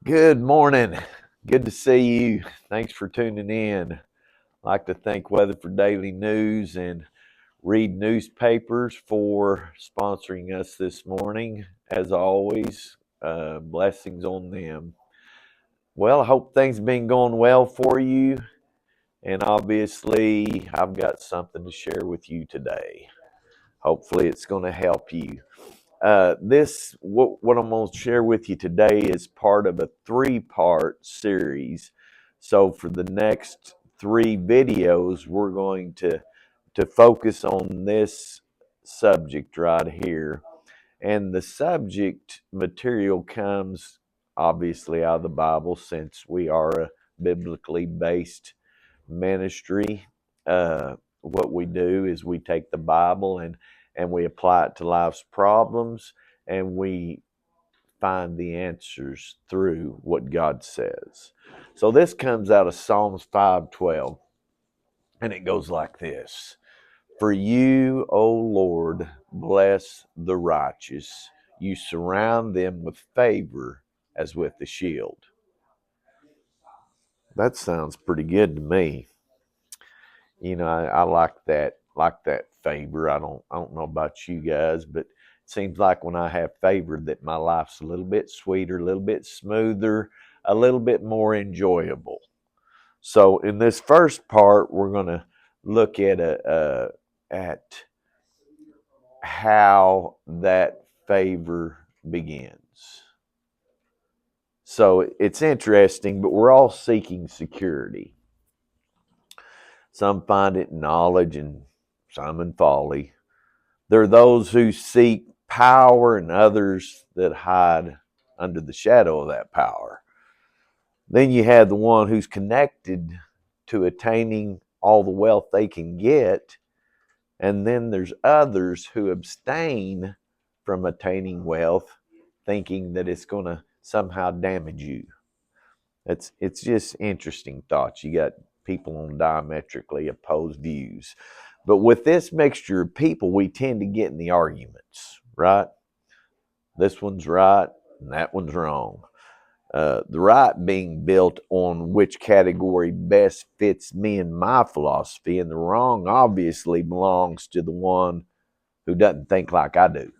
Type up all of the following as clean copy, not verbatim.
Good morning. Good to see you. Thanks for tuning in. I'd like to thank Weatherford Daily News and Read Newspapers for sponsoring us this morning. As always, blessings on them. Well, I hope things have been going well for you. And obviously, I've got something to share with you today. Hopefully, it's going to help you. What I'm going to share with you today is part of a 3-part series. So for the next 3 videos, we're going to focus on this subject right here. And the subject material comes obviously out of the Bible, since we are a biblically based ministry. What we do is we take the Bible and we apply it to life's problems, and we find the answers through what God says. So this comes out of Psalms 5:12, and it goes like this: For you, O Lord, bless the righteous. You surround them with favor as with a shield. That sounds pretty good to me. I like that favor. I don't know about you guys, but it seems like when I have favor that my life's a little bit sweeter, a little bit smoother, a little bit more enjoyable. So in this first part, we're going to look at how that favor begins. So it's interesting, but we're all seeking security. Some find it in knowledge and some in folly. There are those who seek power and others that hide under the shadow of that power. Then you have the one who's connected to attaining all the wealth they can get. And then there's others who abstain from attaining wealth, thinking that it's going to somehow damage you. It's just interesting thoughts. You got people on diametrically opposed views. But with this mixture of people, we tend to get in the arguments, right? This one's right and that one's wrong. The right being built on which category best fits me and my philosophy, and the wrong obviously belongs to the one who doesn't think like I do.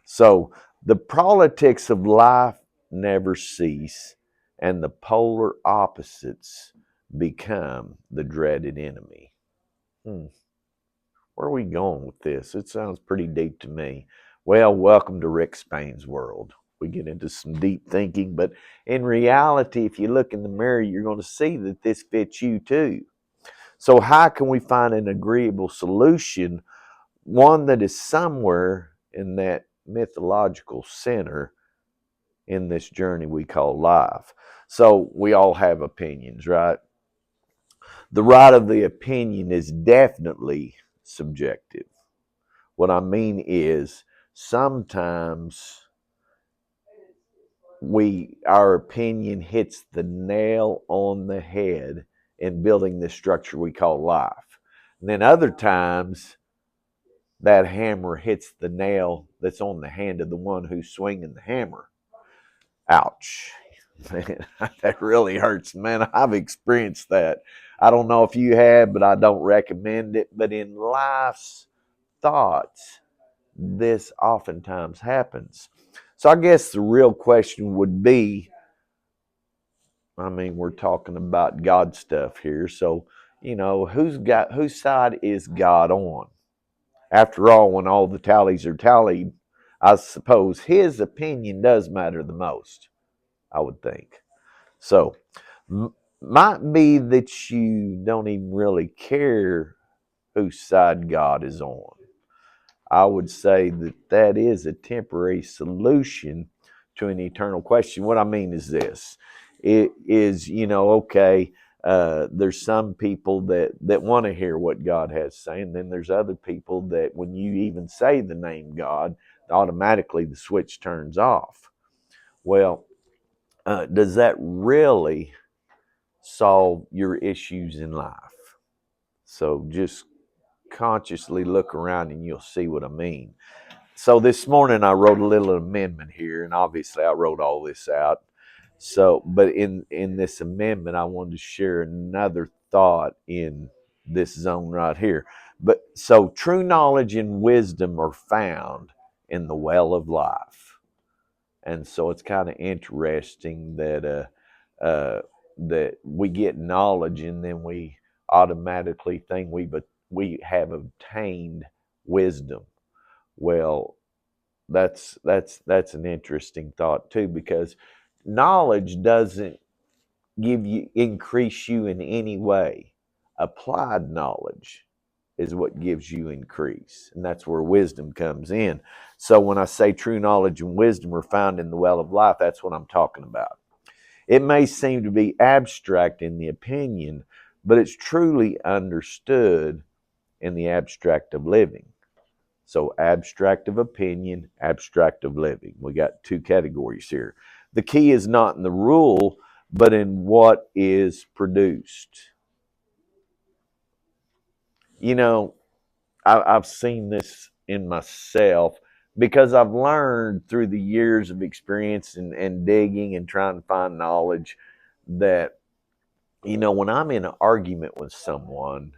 So the politics of life never cease, and the polar opposites become the dreaded enemy. Where are we going with this? It sounds pretty deep to me. Well, welcome to Rick Spain's world. We get into some deep thinking, but in reality, if you look in the mirror, you're going to see that this fits you too. So how can we find an agreeable solution, one that is somewhere in that mythological center in this journey we call life? So we all have opinions, right? The right of the opinion is definitely subjective. What I mean is sometimes our opinion hits the nail on the head in building this structure we call life. And then other times that hammer hits the nail that's on the hand of the one who's swinging the hammer. Ouch. Man, that really hurts, man. I've experienced that. I don't know if you have, but I don't recommend it. But in life's thoughts, this oftentimes happens. So I guess the real question would be, we're talking about God stuff here. So, whose side is God on? After all, when all the tallies are tallied, I suppose his opinion does matter the most, I would think. So, might be that you don't even really care whose side God is on. I would say that is a temporary solution to an eternal question. What I mean is this. It is, okay, there's some people that want to hear what God has to say, and then there's other people that when you even say the name God, automatically the switch turns off. Well, does that really solve your issues in life? So just consciously look around and you'll see what I mean. So this morning I wrote a little amendment here, and obviously I wrote all this out. So, but in this amendment, I wanted to share another thought in this zone right here. But so true knowledge and wisdom are found in the well of life. And so it's kind of interesting that we get knowledge and then we automatically think we have obtained wisdom. Well, that's an interesting thought too, because knowledge doesn't increase you in any way. Applied knowledge is what gives you increase, and that's where wisdom comes in. So when I say true knowledge and wisdom are found in the well of life, that's what I'm talking about. It may seem to be abstract in the opinion, but it's truly understood in the abstract of living. So abstract of opinion, abstract of living. We got two categories here. The key is not in the rule, but in what is produced. You know, I've seen this in myself because I've learned through the years of experience and digging and trying to find knowledge that, when I'm in an argument with someone,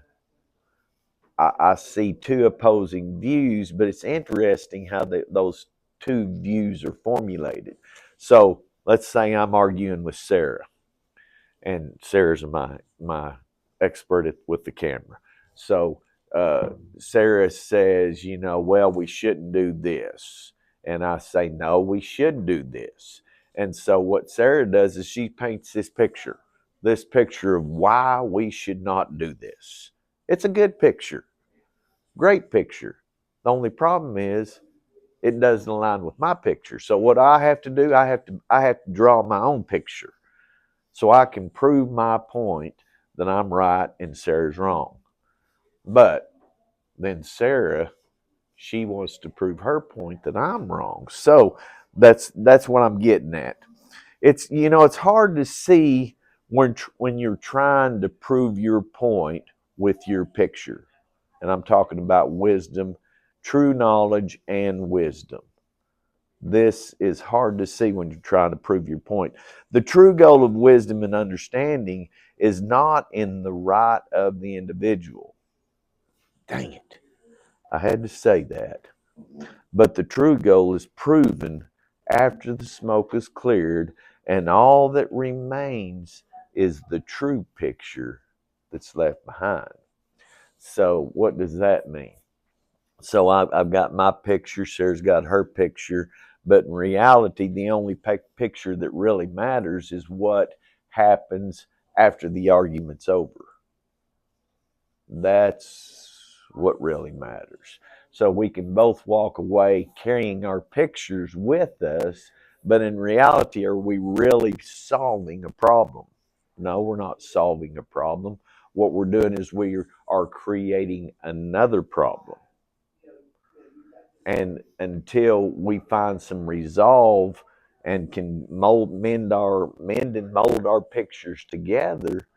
I see two opposing views, but it's interesting how those two views are formulated. So let's say I'm arguing with Sarah, and Sarah's my expert with the camera. So Sarah says, well, we shouldn't do this, and I say, no, we should do this. And so what Sarah does is she paints this picture of why we should not do this. It's a good picture. Great picture. The only problem is it doesn't align with my picture. So what I have to do, I have to draw my own picture so I can prove my point that I'm right and Sarah's wrong. But then Sarah, she wants to prove her point that I'm wrong. So that's what I'm getting at. It's hard to see when you're trying to prove your point with your picture. And I'm talking about wisdom, true knowledge, and wisdom. This is hard to see when you're trying to prove your point. The true goal of wisdom and understanding is not in the right of the individual. Dang it. I had to say that. But the true goal is proven after the smoke is cleared, and all that remains is the true picture that's left behind. So, what does that mean? So I've got my picture, Sarah's got her picture, but in reality, the only picture that really matters is what happens after the argument's over. That's what really matters. So we can both walk away carrying our pictures with us, but in reality, are we really solving a problem? No, we're not solving a problem. What we're doing is we are creating another problem. And until we find some resolve and can mend and mold our pictures together,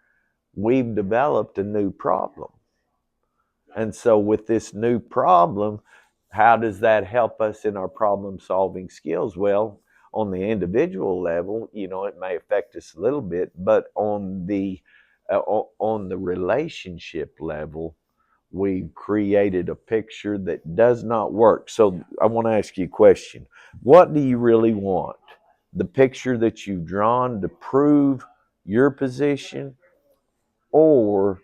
we've developed a new problem. And so with this new problem, how does that help us in our problem solving skills? Well, on the individual level, it may affect us a little bit, but on the relationship level, we've created a picture that does not work. So I want to ask you a question. What do you really want? The picture that you've drawn to prove your position? Or,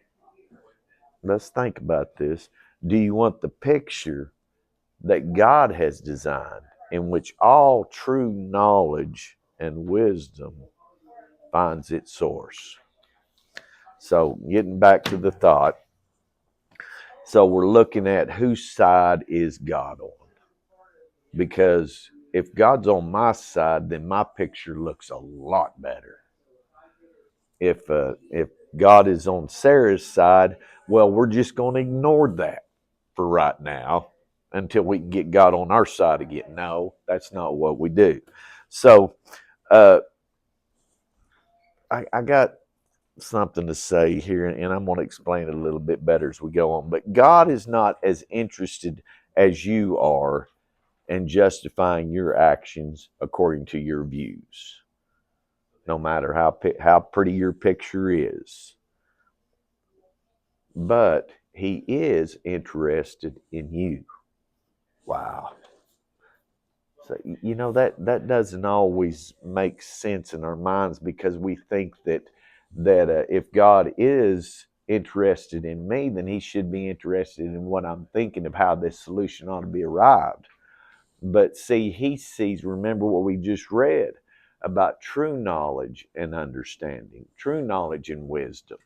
let's think about this, do you want the picture that God has designed in which all true knowledge and wisdom finds its source? So getting back to the thought, so we're looking at whose side is God on. Because if God's on my side, then my picture looks a lot better. If God is on Sarah's side, well, we're just going to ignore that for right now until we can get God on our side again. No, that's not what we do. So I got something to say here, and I'm going to explain it a little bit better as we go on. But God is not as interested as you are in justifying your actions according to your views. no matter how pretty your picture is. But he is interested in you. Wow. So, that doesn't always make sense in our minds, because we think that if God is interested in me, then he should be interested in what I'm thinking of how this solution ought to be arrived. But see, he sees, remember what we just read about true knowledge and understanding, true knowledge and wisdom,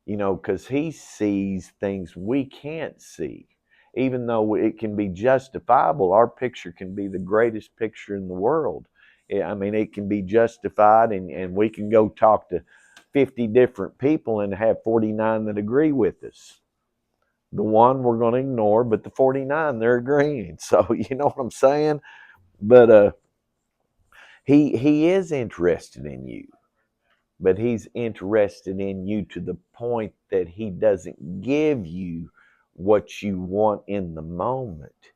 because he sees things we can't see. Even though it can be justifiable, our picture can be the greatest picture in the world. I mean, it can be justified, and we can go talk to 50 different people and have 49 that agree with us. The one we're going to ignore, but the 49, they're agreeing. So, you know what I'm saying? But he is interested in you, but he's interested in you to the point that he doesn't give you what you want in the moment.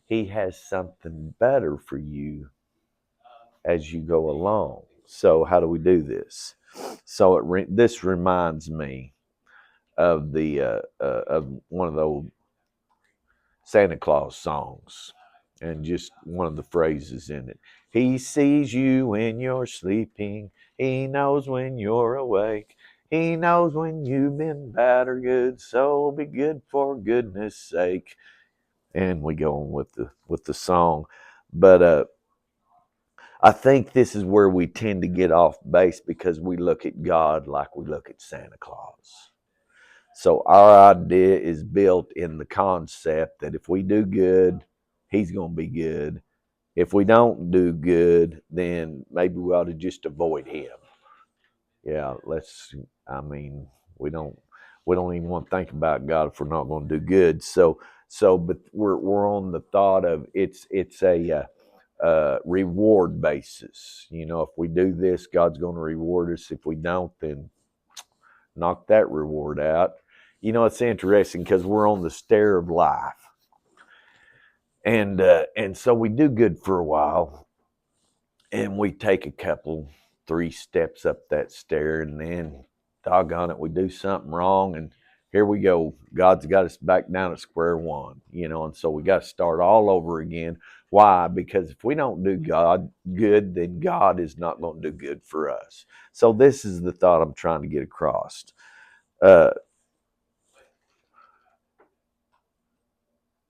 He has something better for you as you go along. So how do we do this? So this reminds me of the of one of the old Santa Claus songs, and just one of the phrases in it. He sees you when you're sleeping. He knows when you're awake. He knows when you've been bad or good. So be good for goodness sake. And we go on with the song, but I think this is where we tend to get off base, because we look at God like we look at Santa Claus. So our idea is built in the concept that if we do good, he's going to be good. If we don't do good, then maybe we ought to just avoid him. Yeah, I mean, we don't even want to think about God if we're not going to do good. But we're on the thought of it's a reward basis. If we do this, God's going to reward us. If we don't, then knock that reward out. It's interesting, because we're on the stair of life, and so we do good for a while, and we take a couple, 3 steps up that stair, and then, doggone it, we do something wrong, and here we go. God's got us back down at square one, and so we got to start all over again. Why? Because if we don't do God good, then God is not going to do good for us. So this is the thought I'm trying to get across.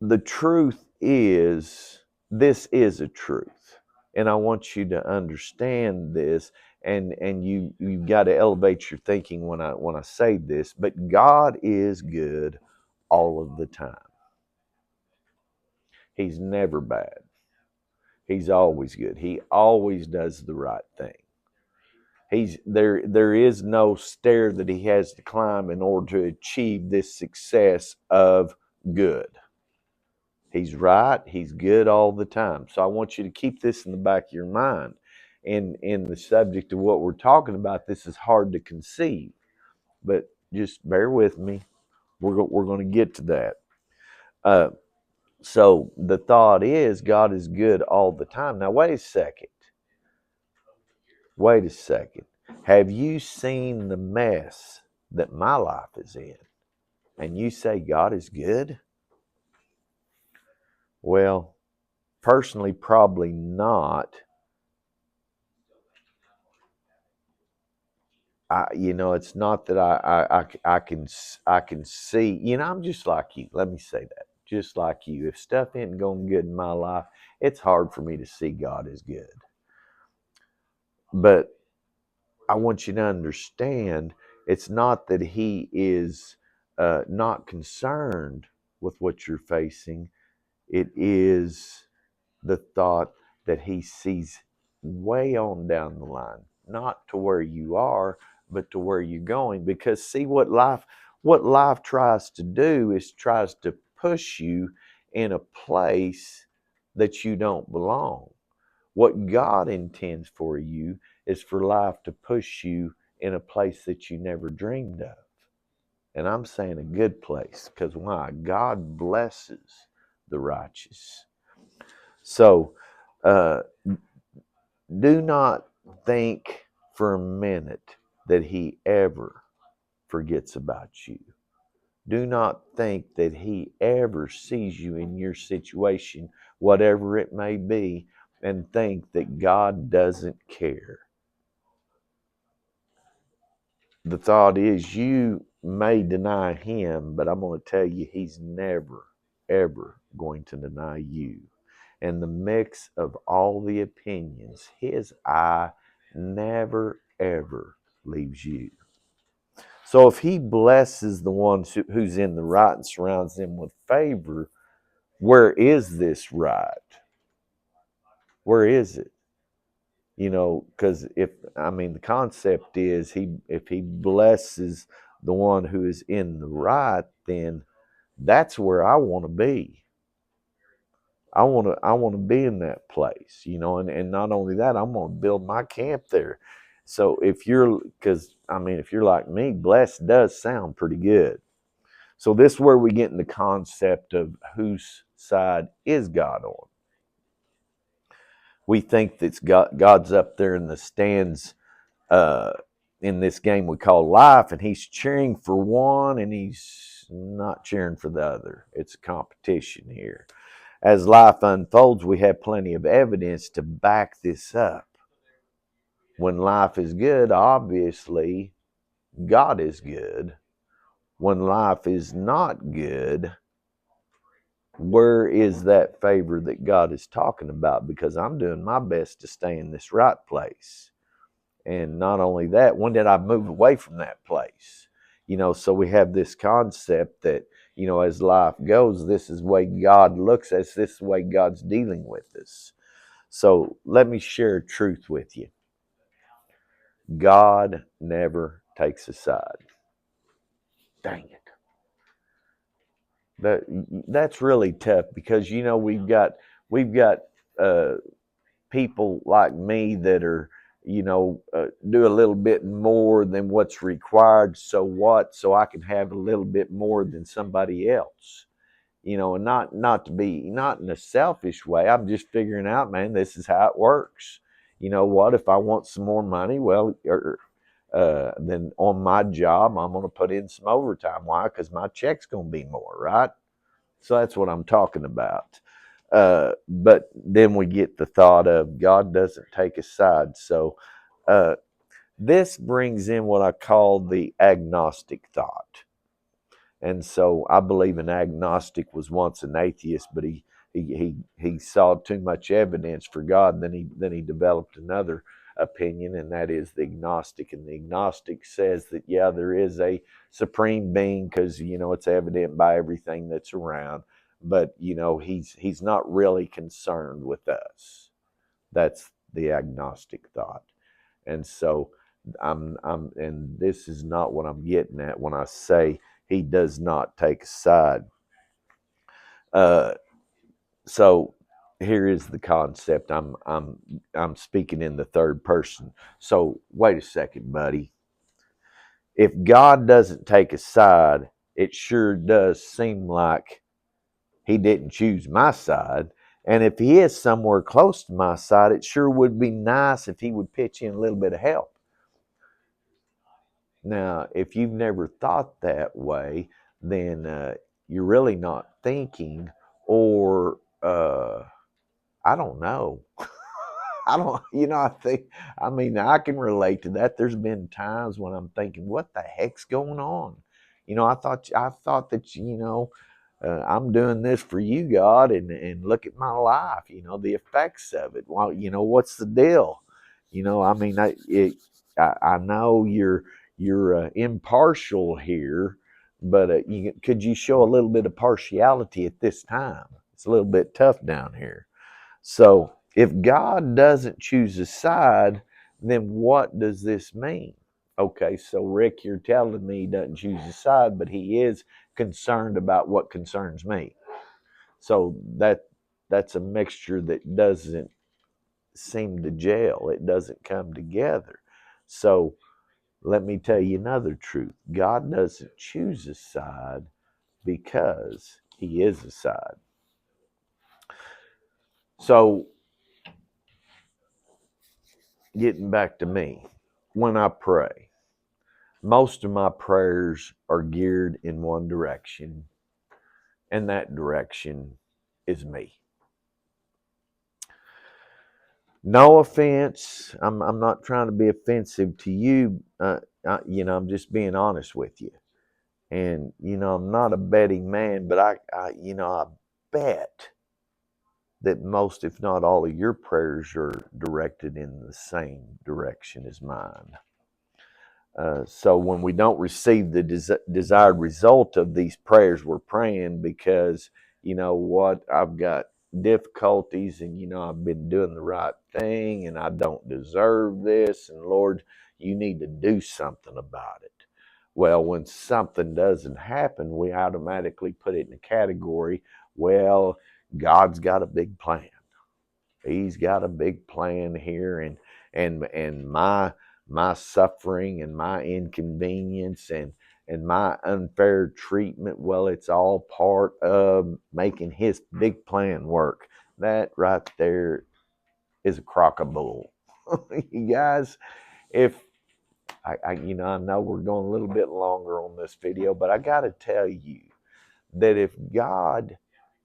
The truth is, this is a truth, and I want you to understand this, and you've got to elevate your thinking when I say this. But God is good all of the time. He's never bad. He's always good. He always does the right thing. There is no stair that he has to climb in order to achieve this success of good. He's right. He's good all the time. So I want you to keep this in the back of your mind. In the subject of what we're talking about, this is hard to conceive, but just bear with me. We're going to get to that. So the thought is, God is good all the time. Now, wait a second. Wait a second. Have you seen the mess that my life is in? And you say God is good? Well, personally, probably not. It's not that I can see. I'm just like you. Let me say that. Just like you. If stuff isn't going good in my life, it's hard for me to see God as good. But I want you to understand, it's not that He is not concerned with what you're facing. It is the thought that He sees way on down the line, not to where you are, but to where you're going. Because see, what life tries to do is tries to push you in a place that you don't belong. What God intends for you is for life to push you in a place that you never dreamed of. And I'm saying a good place, because why? God blesses the righteous. So, uh, do not think for a minute that he ever forgets about you. Do not think that he ever sees you in your situation, whatever it may be, and think that God doesn't care. The thought is you may deny him, but I'm going to tell you, he's never, ever going to deny you. And the mix of all the opinions, his eye never, ever leaves you. So if he blesses the ones who's in the right and surrounds them with favor, where is this right? Where is it? Because the concept is if he blesses the one who is in the right, then that's where I want to be. I want to be in that place, and not only that, I'm going to build my camp there. So if you're like me, blessed does sound pretty good. So this is where we get in the concept of whose side is God on. We think that God's up there in the stands in this game we call life, and he's cheering for one and he's not cheering for the other. It's a competition here. As life unfolds, we have plenty of evidence to back this up. When life is good, obviously, God is good. When life is not good, where is that favor that God is talking about? Because I'm doing my best to stay in this right place. And not only that, when did I move away from that place? So we have this concept that, as life goes, this is the way God looks at us, this is the way God's dealing with us. So let me share a truth with you. God never takes a side. Dang it. That's really tough because we've got people like me that are do a little bit more than what's required. So what? So I can have a little bit more than somebody else. And not to be, not in a selfish way. I'm just figuring out, man, this is how it works. What if I want some more money? Well, then on my job, I'm going to put in some overtime. Why? Because my check's going to be more, right? So that's what I'm talking about. But then we get the thought of God doesn't take a side. So this brings in what I call the agnostic thought. And so I believe an agnostic was once an atheist, but he saw too much evidence for God. Then he developed another opinion, and that is the agnostic. And the agnostic says that there is a supreme being because it's evident by everything that's around, but he's not really concerned with us. That's the agnostic thought. And so and this is not what I'm getting at when I say he does not take a side. So here is the concept. I'm speaking in the third person. So wait a second, buddy. If God doesn't take a side, it sure does seem like he didn't choose my side. And if he is somewhere close to my side, it sure would be nice if he would pitch in a little bit of help. Now, if you've never thought that way, then you're really not thinking, or I don't know. I don't, I can relate to that. There's been times when I'm thinking, what the heck's going on? I thought that, I'm doing this for you, God, and look at my life, the effects of it. Well, what's the deal? I know you're impartial here, but could you show a little bit of partiality at this time? It's a little bit tough down here. So if God doesn't choose a side, then what does this mean? Okay, so Rick, you're telling me he doesn't choose a side, but he is concerned about what concerns me. So that's a mixture that doesn't seem to gel. It doesn't come together. So let me tell you another truth. God doesn't choose a side because he is a side. So getting back to me, when I pray, most of my prayers are geared in one direction, and that direction is me. No offense. I'm not trying to be offensive to you. I'm just being honest with you. And I'm not a betting man, but I bet that most, if not all, of your prayers are directed in the same direction as mine. So when we don't receive the desired result of these prayers we're praying, because I've got difficulties, and I've been doing the right thing, and I don't deserve this, and Lord, you need to do something about it. Well, when something doesn't happen, we automatically put it in the category, well, God's got a big plan. He's got a big plan here, and my suffering and my inconvenience and my unfair treatment, well, it's all part of making his big plan work. That right there is a crock of bull. You guys, if I know we're going a little bit longer on this video, but I got to tell you that if God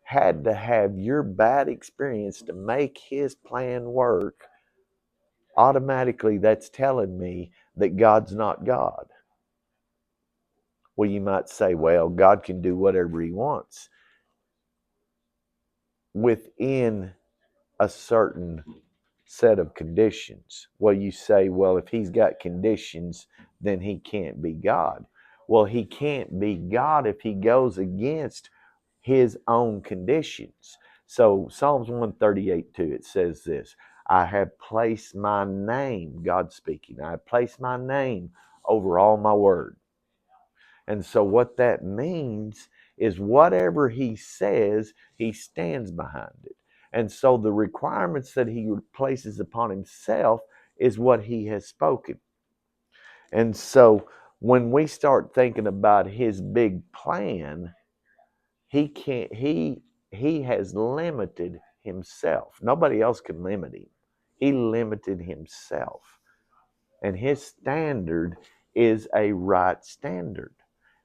had to have your bad experience to make his plan work, automatically that's telling me that God's not God. Well, you might say, well, God can do whatever he wants within a certain set of conditions. Well, you say, well, if he's got conditions, then he can't be God. Well, he can't be God if he goes against his own conditions. So Psalms 138:2, it says this: I have placed my name, God speaking, I have placed my name over all my word. And so what that means is whatever he says, he stands behind it. And so the requirements that he places upon himself is what he has spoken. And so when we start thinking about his big plan, he can't he has limited himself. Nobody else can limit him. He limited himself. And his standard is a right standard.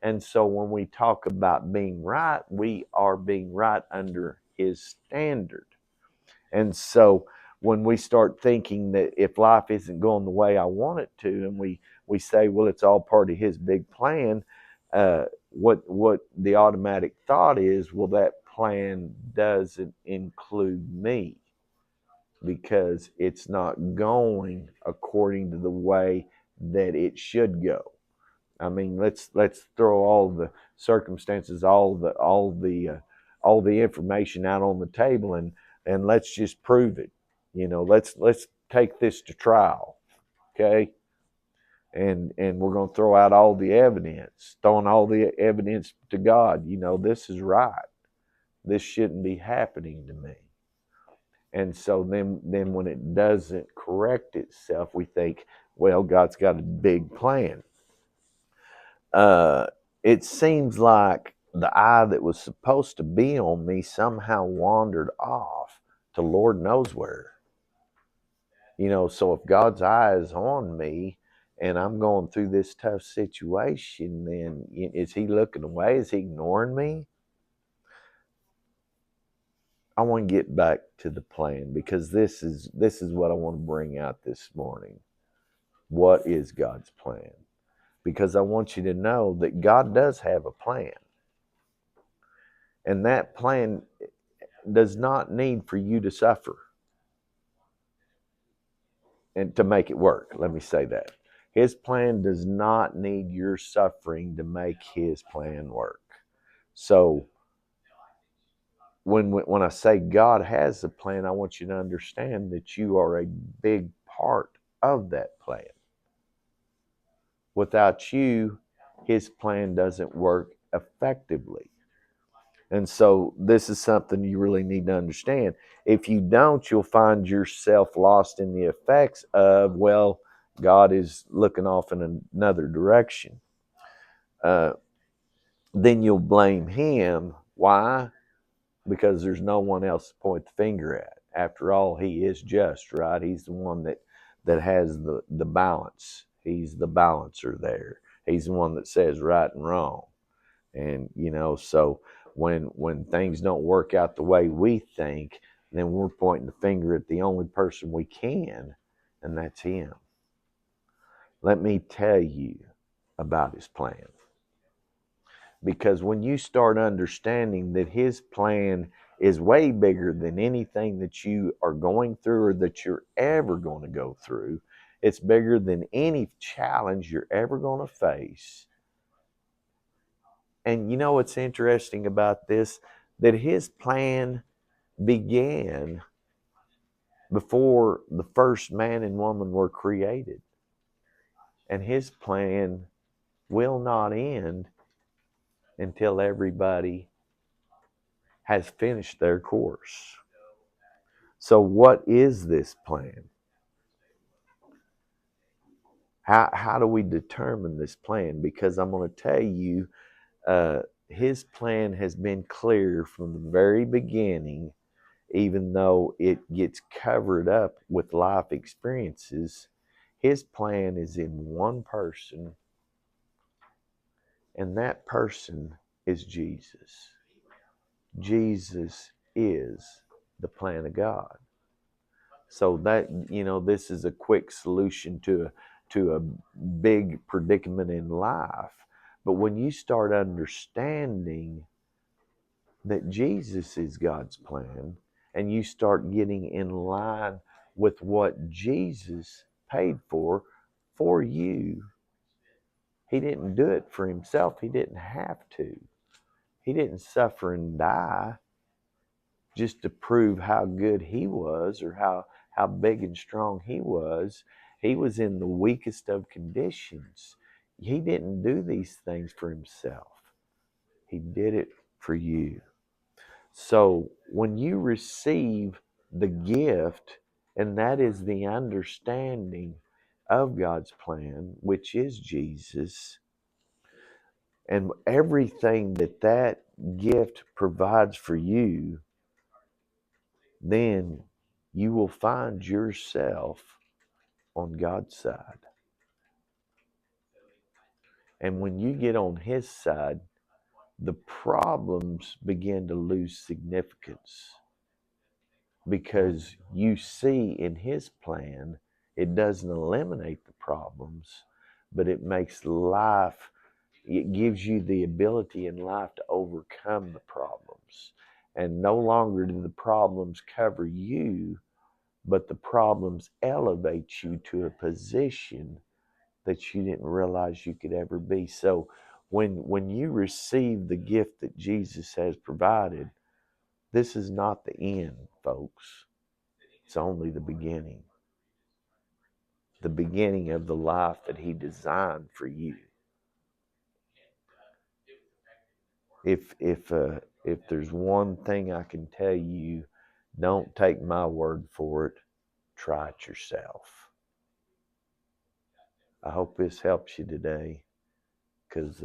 And so when we talk about being right, we are being right under his standard. And so when we start thinking that if life isn't going the way I want it to, and we say, well, it's all part of his big plan, what the automatic thought is, well, that plan doesn't include me, because it's not going according to the way that it should go. I mean, let's throw all the circumstances, all the information out on the table, and let's just prove it. Let's take this to trial, okay? And we're going to throw out all the evidence, throwing all the evidence to God. This is right. This shouldn't be happening to me. And so then when it doesn't correct itself, we think, well, God's got a big plan. It seems like the eye that was supposed to be on me somehow wandered off to Lord knows where. So if God's eye is on me and I'm going through this tough situation, then is he looking away? Is he ignoring me? I want to get back to the plan, because this is what I want to bring out this morning. What is God's plan? Because I want you to know that God does have a plan. And that plan does not need for you to suffer and to make it work. Let me say that. His plan does not need your suffering to make his plan work. So when I say God has a plan, I want you to understand that you are a big part of that plan. Without you, his plan doesn't work effectively. And so this is something you really need to understand. If you don't, you'll find yourself lost in the effects of, well, God is looking off in another direction. Then you'll blame him. Why? Because there's no one else to point the finger at. After all, he is just, right? He's the one that has the balance. He's the balancer there. He's the one that says right and wrong. And so when things don't work out the way we think, then we're pointing the finger at the only person we can, and that's him. Let me tell you about his plan. Because when you start understanding that his plan is way bigger than anything that you are going through or that you're ever going to go through, it's bigger than any challenge you're ever going to face. And you know what's interesting about this? That his plan began before the first man and woman were created. And his plan will not end until everybody has finished their course. So what is this plan? How do we determine this plan? Because I'm going to tell you, his plan has been clear from the very beginning, even though it gets covered up with life experiences. His plan is in one person, and that person is Jesus. Jesus is the plan of God. So that, this is a quick solution to a big predicament in life. But when you start understanding that Jesus is God's plan, and you start getting in line with what Jesus paid for you, he didn't do it for himself. He didn't have to. He didn't suffer and die just to prove how good he was or how big and strong he was. He was in the weakest of conditions. He didn't do these things for himself. He did it for you. So when you receive the gift, and that is the understanding of God's plan, which is Jesus, and everything that gift provides for you, then you will find yourself on God's side. And when you get on his side, the problems begin to lose significance, because you see in his plan, it doesn't eliminate the problems, but it makes life, it gives you the ability in life to overcome the problems. And no longer do the problems cover you, but the problems elevate you to a position that you didn't realize you could ever be. So when you receive the gift that Jesus has provided, this is not the end, folks. It's only the beginning. The beginning of the life that he designed for you. If there's one thing I can tell you, don't take my word for it. Try it yourself. I hope this helps you today, because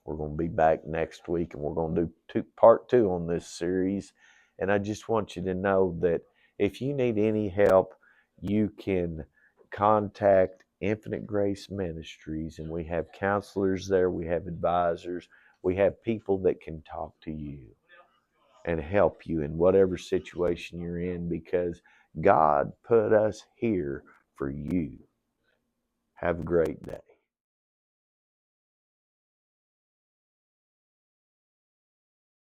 we're going to be back next week, and we're going to do part 2 on this series. And I just want you to know that if you need any help, you can contact Infinite Grace Ministries, and we have counselors there, we have advisors, we have people that can talk to you and help you in whatever situation you're in, because God put us here for you. Have a great day.